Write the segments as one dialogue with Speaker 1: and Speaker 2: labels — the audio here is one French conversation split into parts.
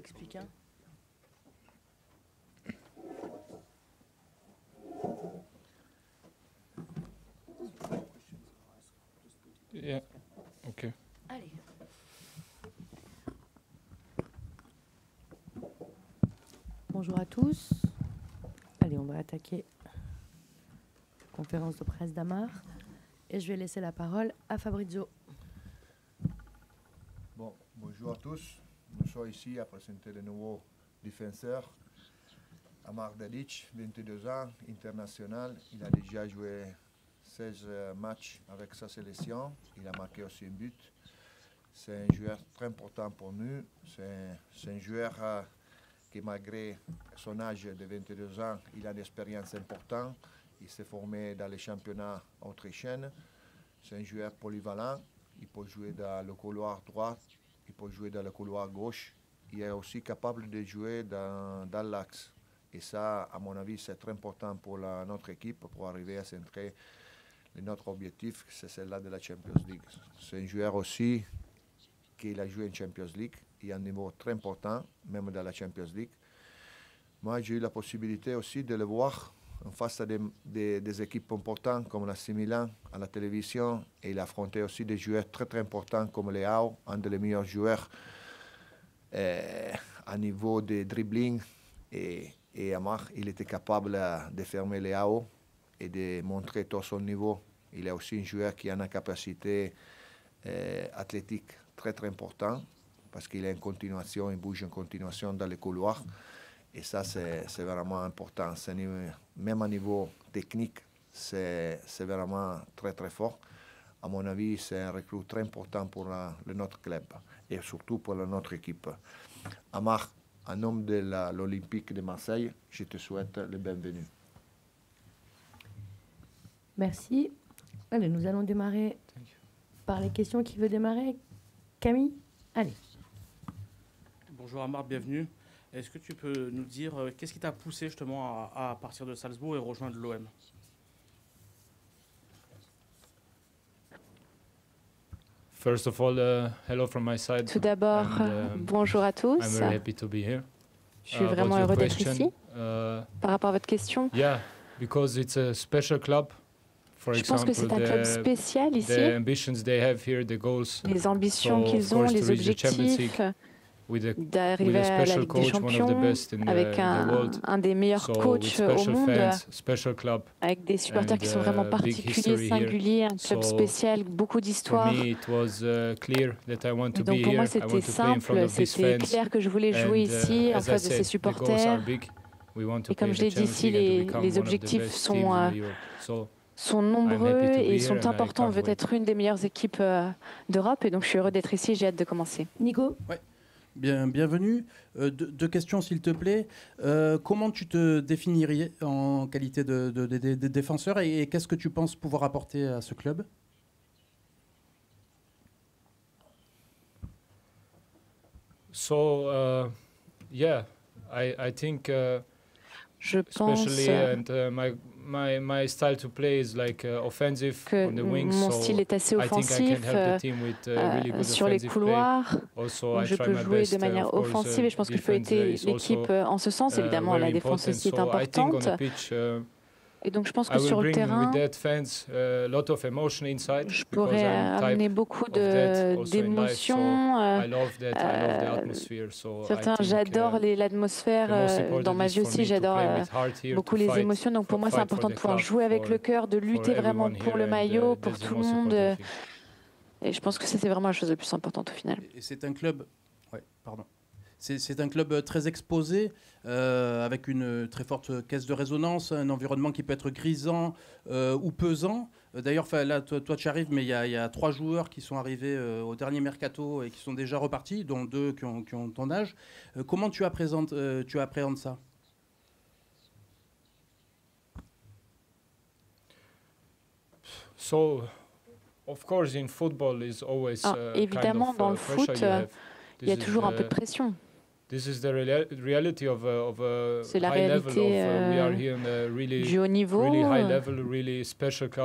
Speaker 1: expliques, hein.
Speaker 2: Yeah. Okay.
Speaker 1: Allez. Bonjour à tous. Allez, on va attaquer la conférence de presse d'Amar. Et je vais laisser la parole à Fabrizio.
Speaker 3: Bon, bonjour à tous. Nous sommes ici à présenter le nouveau défenseur, Amar Dedić, 22 ans, international. Il a déjà joué 16 matchs avec sa sélection. Il a marqué aussi un but. C'est un joueur très important pour nous. C'est un joueur qui, malgré son âge de 22 ans, il a une expérience importante. Il s'est formé dans les championnats autrichiens. C'est un joueur polyvalent. Il peut jouer dans le couloir droit, il peut jouer dans le couloir gauche. Il est aussi capable de jouer dans l'axe. Et ça, à mon avis, c'est très important pour notre équipe pour arriver à centrer. Notre objectif, c'est celle-là de la Champions League. C'est un joueur aussi qui a joué en Champions League. Il a un niveau très important, même dans la Champions League. Moi, j'ai eu la possibilité aussi de le voir en face des équipes importantes comme l'AC Milan à la télévision. Et il a affronté aussi des joueurs très très importants comme Leao, un des meilleurs joueurs à niveau de dribbling. Et Amar, il était capable de fermer Leao et de montrer tout son niveau. Il est aussi un joueur qui a une capacité athlétique très très importante parce qu'il est en continuation, il bouge en continuation dans les couloirs. Et ça, c'est vraiment important. Même à niveau technique, c'est vraiment très très fort. À mon avis, c'est un recrue très important pour notre club et surtout pour notre équipe. Amar, en nom de l'Olympique de Marseille, je te souhaite le bienvenu.
Speaker 1: Merci. Allez, nous allons démarrer par les questions. Qui veut démarrer? Camille? Allez.
Speaker 4: Bonjour Amar, bienvenue. Est-ce que tu peux nous dire qu'est-ce qui t'a poussé justement à partir de Salzbourg et rejoindre l'OM?
Speaker 2: First of all, hello from my side.
Speaker 5: Tout d'abord, bonjour à tous.
Speaker 2: I'm very happy to be here.
Speaker 5: Je suis vraiment heureux d'être ici. Par rapport à votre question,
Speaker 2: Yeah, because it's a special club. For
Speaker 5: je pense que c'est un club spécial ici.
Speaker 2: The ambitions they have here, the goals.
Speaker 5: Les ambitions qu'ils ont, les objectifs d'arriver à la Ligue des Champions avec un des meilleurs coachs au monde, avec des supporters qui sont vraiment particuliers, singuliers, un club spécial, beaucoup d'histoire. Donc pour moi c'était simple, c'était clair que je voulais jouer ici en face de ces supporters. Et comme je l'ai dit ici, les objectifs sont nombreux et sont importants. On veut être une des meilleures équipes d'Europe et donc je suis heureux d'être ici, j'ai hâte de commencer.
Speaker 1: Nico?
Speaker 4: Ouais. Bienvenue. Deux questions, s'il te plaît. Comment tu te définirais en qualité de défenseur et qu'est-ce que tu penses pouvoir apporter à ce club?
Speaker 2: So, yeah, I think
Speaker 5: je pense
Speaker 2: my style to play is like offensive
Speaker 5: que
Speaker 2: on the wings,
Speaker 5: mon style est assez offensif sur les couloirs. Donc je peux jouer de manière offensive et je pense qu'il faut aider l'équipe en ce sens. Évidemment, la défense aussi est importante. Et donc je pense que sur le terrain, je pourrais amener beaucoup d'émotions. Certains, j'adore l'atmosphère. Dans ma vie aussi, j'adore beaucoup les émotions. Donc pour moi, c'est important de pouvoir jouer avec le cœur, de lutter vraiment pour le maillot, pour tout le monde. Et je pense que ça, c'est vraiment la chose la plus importante au final.
Speaker 4: Et c'est un club... Ouais, pardon. C'est un club très exposé, avec une très forte caisse de résonance, un environnement qui peut être grisant ou pesant. D'ailleurs, là, toi tu arrives, mais il y a 3 joueurs qui sont arrivés au dernier mercato et qui sont déjà repartis, dont 2 qui ont ton âge. Comment tu appréhendes ça?
Speaker 2: So, of course, in football is always
Speaker 5: évidemment, dans le foot, il y a toujours un peu de pression.
Speaker 2: C'est la
Speaker 5: réalité du haut niveau.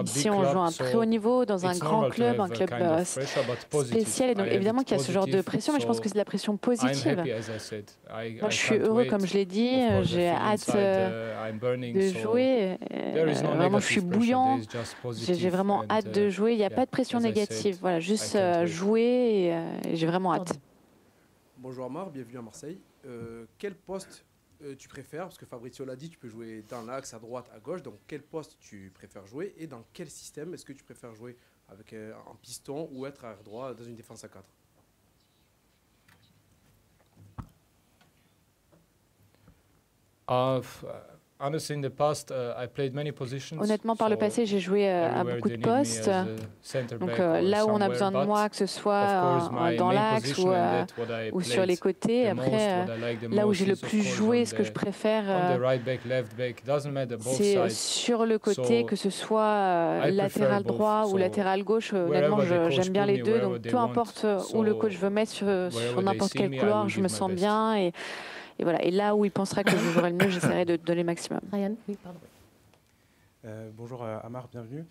Speaker 5: Ici, on joue à un très haut niveau dans un grand club, un club spécial. Et donc, évidemment qu'il y a ce genre de pression, mais je pense que c'est de la pression positive. Moi, je suis heureux, comme je l'ai dit. J'ai hâte de jouer. Vraiment, je suis bouillant. J'ai vraiment hâte de jouer. Il n'y a pas de pression négative. Voilà, juste jouer et j'ai vraiment hâte.
Speaker 6: Bonjour Amar, bienvenue à Marseille. Quel poste tu préfères? Parce que Fabrizio l'a dit, tu peux jouer dans l'axe, à droite, à gauche. Donc quel poste tu préfères jouer et dans quel système est-ce que tu préfères jouer avec un piston ou être arrière droit dans une défense à 4?
Speaker 5: Honnêtement, par le passé, j'ai joué à beaucoup de postes. Donc là où on a besoin de moi, que ce soit dans l'axe ou sur les côtés. Après, là où j'ai le plus joué, ce que je préfère, c'est sur le côté, que ce soit latéral droit ou latéral gauche. Honnêtement, j'aime bien les deux. Donc peu importe où le coach veut mettre sur n'importe quel couloir, je me sens bien. Et voilà. Et là où il pensera que je jouerai le mieux, j'essaierai de donner le maximum.
Speaker 1: Ryan, oui, pardon.
Speaker 7: Bonjour Amar, bienvenue.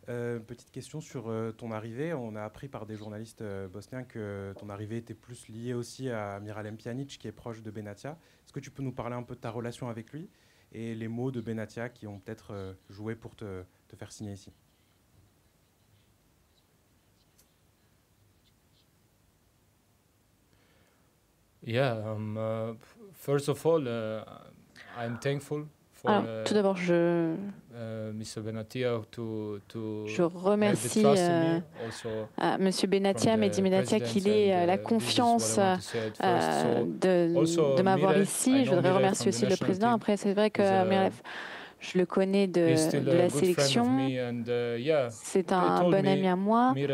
Speaker 7: Petite question sur ton arrivée. On a appris par des journalistes bosniens que ton arrivée était plus liée aussi à Miralem Pjanic, qui est proche de Benatia. Est-ce que tu peux nous parler un peu de ta relation avec lui et les mots de Benatia qui ont peut-être joué pour te faire signer ici?
Speaker 2: First of all, I'm thankful for
Speaker 5: tout d'abord, je remercie Monsieur Benatia, Mehdi Benatia, qu'il ait la confiance de m'avoir ici. Je voudrais remercier aussi le président. Après, c'est vrai que Miralem, je le connais de la sélection. C'est un bon ami à moi. Et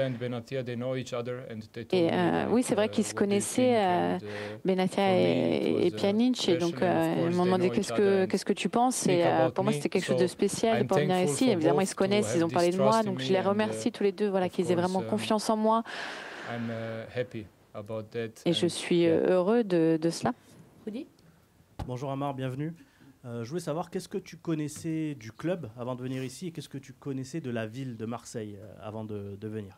Speaker 5: oui, c'est vrai qu'ils se connaissaient, Benatia et Pjanic. Et donc, ils m'ont demandé qu'est-ce que tu penses. Et pour moi, c'était quelque chose de spécial pour venir ici. Évidemment, ils se connaissent, ils ont parlé de moi. Donc, je les remercie tous les deux, voilà, qu'ils aient vraiment confiance en moi. Et je suis heureux de cela.
Speaker 1: Rudy ?
Speaker 8: Bonjour Amar, bienvenue. Je voulais savoir, qu'est-ce que tu connaissais du club avant de venir ici et qu'est-ce que tu connaissais de la ville de Marseille avant de venir?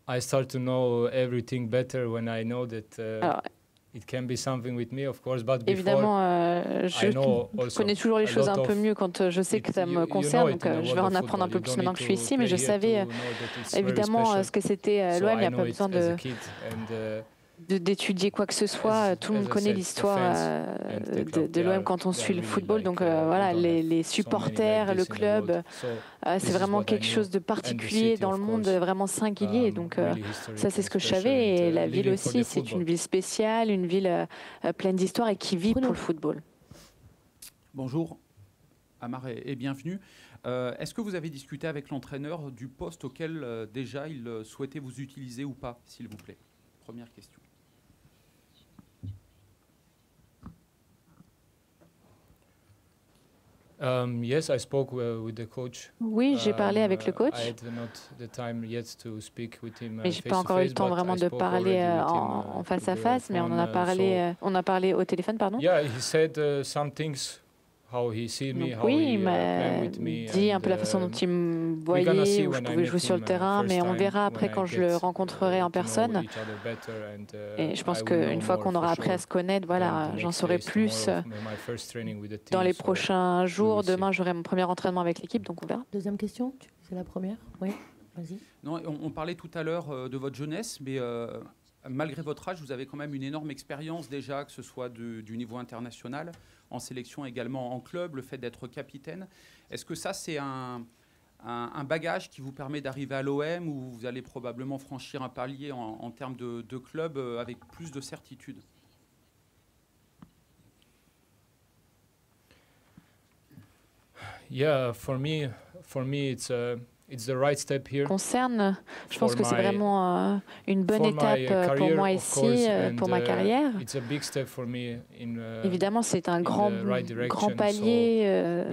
Speaker 2: I start to know everything better when I know that it can be something with me, of course, but
Speaker 5: évidemment, je connais toujours les choses un peu mieux quand je sais que ça me concerne, donc je vais en apprendre un peu plus maintenant que je suis ici, mais je savais évidemment ce que c'était l'OM, il n'y a pas besoin d'étudier quoi que ce soit. Tout le monde connaît l'histoire de l'OM quand on suit le football. Donc voilà, les supporters, le club, c'est vraiment quelque chose de particulier dans le monde, vraiment singulier. Donc ça, c'est ce que je savais. Et la ville aussi, c'est une ville spéciale, une ville pleine d'histoire et qui vit pour le football.
Speaker 9: Bonjour, Amar et bienvenue. Est-ce que vous avez discuté avec l'entraîneur du poste auquel déjà il souhaitait vous utiliser ou pas, s'il vous plaît? Première question.
Speaker 2: Yes, I spoke with the coach.
Speaker 5: Oui, j'ai parlé avec le coach. Mais j'ai pas encore eu le temps vraiment de parler en face à face, mais on a parlé au téléphone, pardon.
Speaker 2: Yeah, he said some things.
Speaker 5: Oui, il m'a dit un peu la façon dont il me voyait, où je pouvais jouer sur le terrain, mais on verra après quand je le rencontrerai en personne. Et je pense qu'une fois qu'on aura appris à se connaître, voilà, j'en saurai plus dans les prochains jours. Demain, j'aurai mon premier entraînement avec l'équipe, donc on verra.
Speaker 1: Deuxième question, c'est la première? Oui, vas-y.
Speaker 9: Non, on parlait tout à l'heure de votre jeunesse, mais malgré votre âge, vous avez quand même une énorme expérience déjà, que ce soit du niveau international, en sélection également en club, le fait d'être capitaine. Est-ce que ça, c'est un bagage qui vous permet d'arriver à l'OM où vous allez probablement franchir un palier en termes de club avec plus de certitude?
Speaker 2: Yeah, for me,
Speaker 5: concerne, je pense que c'est vraiment une bonne étape pour moi ici, pour ma carrière. Évidemment, c'est un grand palier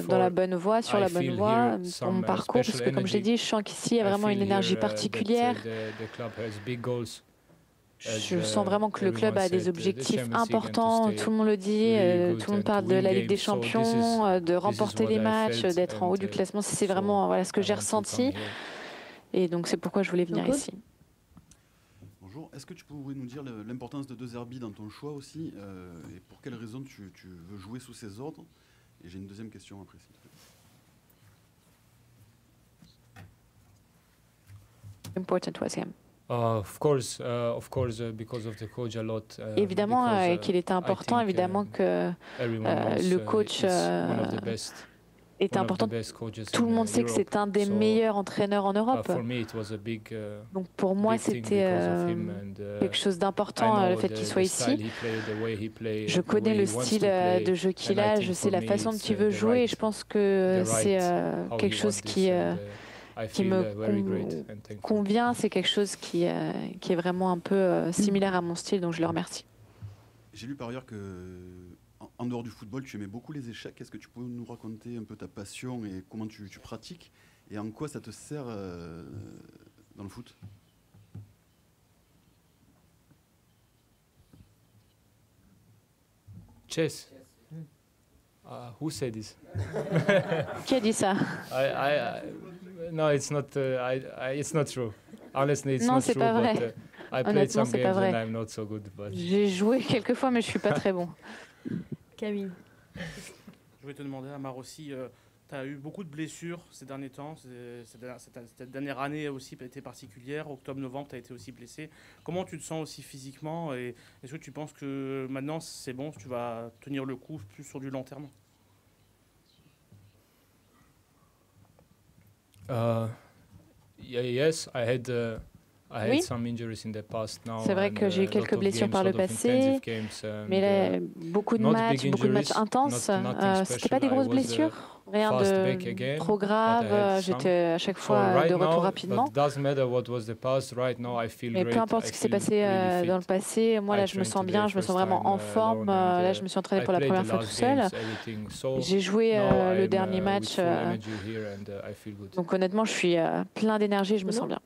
Speaker 5: dans la bonne voie, sur la bonne voie pour mon parcours, parce que comme j'ai dit, je sens qu'ici, il y a vraiment une énergie particulière. Je sens vraiment que le club a des objectifs importants, tout le monde le dit, tout le monde parle de la Ligue des Champions, de remporter les matchs, d'être en haut du classement. C'est vraiment ce que j'ai ressenti. Et donc c'est pourquoi je voulais venir ici.
Speaker 10: Bonjour, est-ce que tu pourrais nous dire l'importance de De Zerbi dans ton choix aussi et pour quelles raisons tu veux jouer sous ses ordres? Et j'ai une deuxième question après, s'il te plaît.
Speaker 5: Important was him.
Speaker 2: Évidemment
Speaker 5: qu'il était important, évidemment que le coach est important. Tout le monde sait que c'est un des meilleurs entraîneurs en Europe. Donc pour moi, c'était quelque chose d'important, le fait qu'il soit ici. Je connais le style de jeu qu'il a, je sais la façon dont il veut jouer, et je pense que c'est quelque chose qui me convient, c'est quelque chose qui est vraiment un peu similaire à mon style, donc je le remercie.
Speaker 10: J'ai lu par ailleurs que, en dehors du football, tu aimais beaucoup les échecs. Est-ce que tu peux nous raconter un peu ta passion et comment tu pratiques et en quoi ça te sert dans le foot?
Speaker 2: Chess. Who said this?
Speaker 5: Qui a dit ça?
Speaker 2: No, it's not. It's not true. Honestly, it's
Speaker 5: non,
Speaker 2: not
Speaker 5: c'est
Speaker 2: true.
Speaker 5: Pas vrai. Honnêtement, c'est pas vrai.
Speaker 2: I'm not so good, but...
Speaker 5: J'ai joué quelques fois, mais je suis pas très bon.
Speaker 1: Camille.
Speaker 8: Je voulais te demander, Amar aussi, tu as eu beaucoup de blessures ces derniers temps. Cette dernière année aussi a été particulière. Octobre-novembre, tu as été aussi blessé. Comment tu te sens aussi physiquement? Et est-ce que tu penses que maintenant, c'est bon, tu vas tenir le coup plus sur du long terme?
Speaker 2: Yes, I had some injuries in the past now.
Speaker 5: C'est vrai que j'ai eu quelques blessures par le passé, mais là, beaucoup de matchs intenses. C'était pas des grosses blessures, rien de trop grave. J'étais à chaque fois de retour rapidement. Mais peu importe ce qui s'est passé dans le passé, moi là je me sens bien, je me sens vraiment en forme. Là je me suis entraîné pour la première fois tout seul. J'ai joué le dernier match. Donc honnêtement, je suis plein d'énergie, je me sens bien.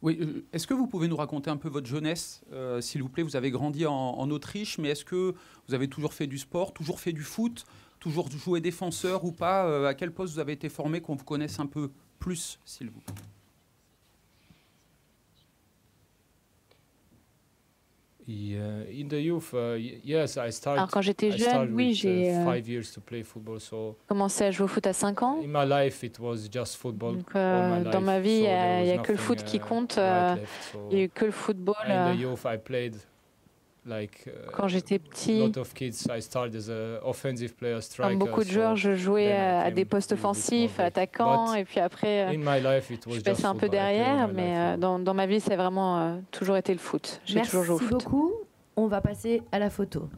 Speaker 9: Oui, est-ce que vous pouvez nous raconter un peu votre jeunesse, s'il vous plaît? Vous avez grandi en Autriche, mais est-ce que vous avez toujours fait du sport, toujours fait du foot, toujours joué défenseur ou pas? À quel poste vous avez été formé, qu'on vous connaisse un peu plus, s'il vous plaît?
Speaker 5: Alors quand j'étais jeune, oui, j'ai commencé à jouer au foot à 5 ans. Donc, dans ma vie, il n'y a que le foot qui compte. Il n'y a eu que le football. Quand j'étais petit, comme beaucoup de joueurs, je jouais à des postes offensifs, attaquants, et puis après, je passais un peu derrière, mais dans ma vie, c'est vraiment toujours été le foot. J'ai toujours joué au foot.
Speaker 1: Merci beaucoup. On va passer à la photo.